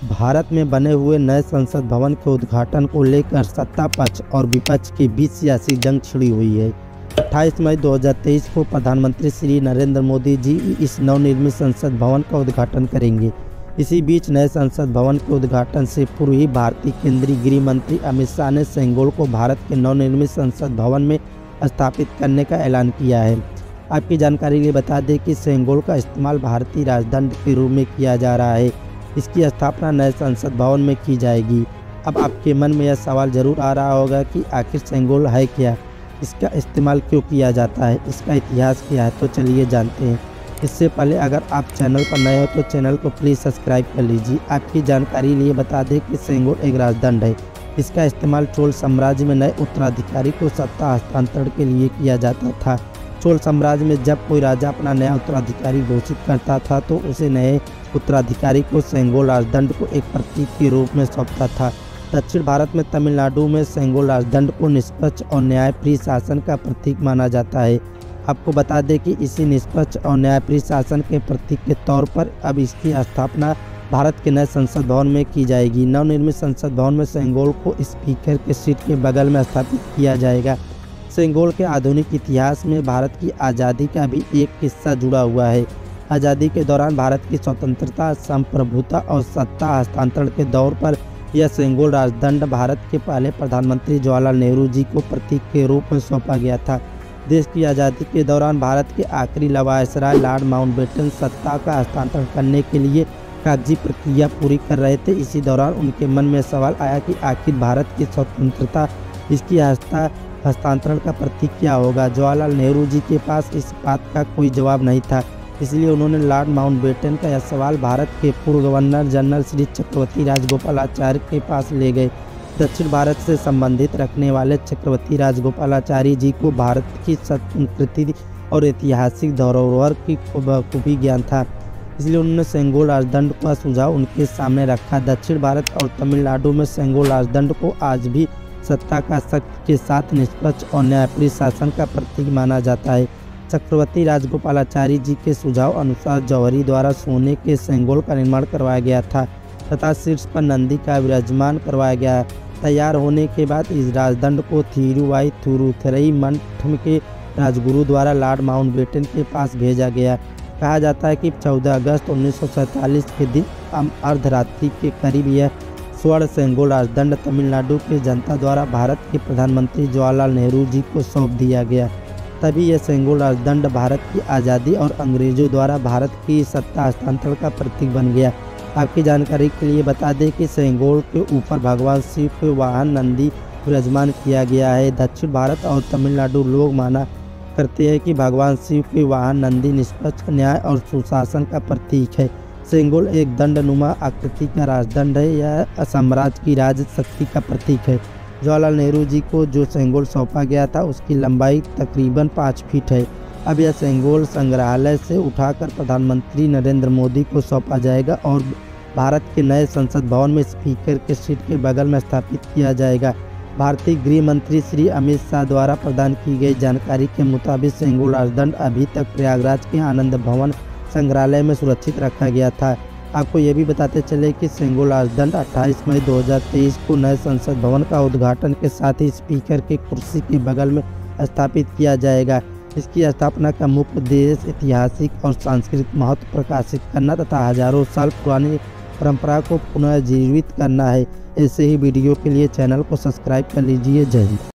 भारत में बने हुए नए संसद भवन के उद्घाटन को लेकर सत्ता पक्ष और विपक्ष के बीच सियासी जंग छिड़ी हुई है। 28 मई 2023 को प्रधानमंत्री श्री नरेंद्र मोदी जी इस नवनिर्मित संसद भवन का उद्घाटन करेंगे। इसी बीच नए संसद भवन के उद्घाटन से पूर्व ही भारतीय केंद्रीय गृह मंत्री अमित शाह ने सेंगोल को भारत के नवनिर्मित संसद भवन में स्थापित करने का ऐलान किया है। आपकी जानकारी के लिए बता दें कि सेंगोल का इस्तेमाल भारतीय राजदंड के रूप में किया जा रहा है। इसकी स्थापना नए संसद भवन में की जाएगी। अब आपके मन में यह सवाल जरूर आ रहा होगा कि आखिर सेंगोल है क्या, इसका इस्तेमाल क्यों किया जाता है, इसका इतिहास क्या है। तो चलिए जानते हैं। इससे पहले अगर आप चैनल पर नए हो तो चैनल को प्लीज़ सब्सक्राइब कर लीजिए। आपकी जानकारी लिए बता दें कि सेंगोल एक राजदंड है। इसका इस्तेमाल चोल साम्राज्य में नए उत्तराधिकारी को सत्ता हस्तांतरण के लिए किया जाता था। चोल साम्राज्य में जब कोई राजा अपना नया उत्तराधिकारी घोषित करता था तो उसे नए उत्तराधिकारी को सेंगोल राजदंड को एक प्रतीक के रूप में सौंपता था। दक्षिण भारत में तमिलनाडु में सेंगोल राजदंड को निष्पक्ष और न्यायप्रिय शासन का प्रतीक माना जाता है। आपको बता दें कि इसी निष्पक्ष और न्यायप्रिय शासन के प्रतीक के तौर पर अब इसकी स्थापना भारत के नए संसद भवन में की जाएगी। नवनिर्मित संसद भवन में सेंगोल को स्पीकर के सीट के बगल में स्थापित किया जाएगा। सेंगोल के आधुनिक इतिहास में भारत की आज़ादी का भी एक किस्सा जुड़ा हुआ है। आज़ादी के दौरान भारत की स्वतंत्रता, संप्रभुता और सत्ता हस्तांतरण के दौर पर यह सेंगोल राजदंड भारत के पहले प्रधानमंत्री जवाहरलाल नेहरू जी को प्रतीक के रूप में सौंपा गया था। देश की आज़ादी के दौरान भारत के आखिरी वायसराय लॉर्ड माउंटबेटन सत्ता का हस्तांतरण करने के लिए कागजी प्रक्रिया पूरी कर रहे थे। इसी दौरान उनके मन में सवाल आया कि आखिर भारत की स्वतंत्रता, इसकी हस्तांतरण का प्रतीक क्या होगा। जवाहरलाल नेहरू जी के पास इस बात का कोई जवाब नहीं था, इसलिए उन्होंने लॉर्ड माउंटबेटन का यह सवाल भारत के पूर्व गवर्नर जनरल श्री चक्रवर्ती राजगोपालाचारी के पास ले गए। दक्षिण भारत से संबंधित रखने वाले चक्रवर्ती राजगोपालाचारी जी को भारत की संस्कृति और ऐतिहासिक धरोहर की खूबी ज्ञान था, इसलिए उन्होंने सेंगोल राजदंड का सुझाव उनके सामने रखा। दक्षिण भारत और तमिलनाडु में सेंगोल राजदंड को आज भी सत्ता का शक्ति के साथ निष्पक्ष और न्यायप्रिय शासन का प्रतीक माना जाता है। चक्रवर्ती राजगोपालाचारी जी के सुझाव अनुसार जौहरी द्वारा सोने के सेंगोल का निर्माण करवाया गया था तथा शीर्ष पर नंदी का विराजमान करवाया गया। तैयार होने के बाद इस राजदंड को थिरुवाई थिरुथरई मठ के राजगुरु द्वारा लॉर्ड माउंटबेटन के पास भेजा गया। कहा जाता है कि 14 अगस्त 1947 के दिन अर्धरात्रि के करीब यह स्वर्ण सेंगोल राजदंड तमिलनाडु की जनता द्वारा भारत के प्रधानमंत्री जवाहरलाल नेहरू जी को सौंप दिया गया। तभी यह सेंगोल राजदंड भारत की आज़ादी और अंग्रेजों द्वारा भारत की सत्ता हस्तांतरण का प्रतीक बन गया। आपकी जानकारी के लिए बता दें कि सेंगोल के ऊपर भगवान शिव के वाहन नंदी विराजमान किया गया है। दक्षिण भारत और तमिलनाडु लोग माना करते हैं कि भगवान शिव के वाहन नंदी निष्पक्ष, न्याय और सुशासन का प्रतीक है। सेंगोल एक दंडनुमा आकृति का राजदंड है। यह साम्राज्य की राज शक्ति का प्रतीक है। जवाहरलाल नेहरू जी को जो सेंगोल सौंपा गया था उसकी लंबाई तकरीबन 5 फीट है। अब यह सेंगोल संग्रहालय से उठाकर प्रधानमंत्री नरेंद्र मोदी को सौंपा जाएगा और भारत के नए संसद भवन में स्पीकर के सीट के बगल में स्थापित किया जाएगा। भारतीय गृह मंत्री श्री अमित शाह द्वारा प्रदान की गई जानकारी के मुताबिक सेंगोल राजदंड अभी तक प्रयागराज के आनंद भवन संग्रहालय में सुरक्षित रखा गया था। आपको ये भी बताते चले कि सेंगोल राजदंड 28 मई 2023 को नए संसद भवन का उद्घाटन के साथ ही स्पीकर की कुर्सी के बगल में स्थापित किया जाएगा। इसकी स्थापना का मुख्य उद्देश्य ऐतिहासिक और सांस्कृतिक महत्व प्रकाशित करना तथा हजारों साल पुरानी परंपरा को पुनर्जीवित करना है। ऐसे ही वीडियो के लिए चैनल को सब्सक्राइब कर लीजिए। जय हिंद।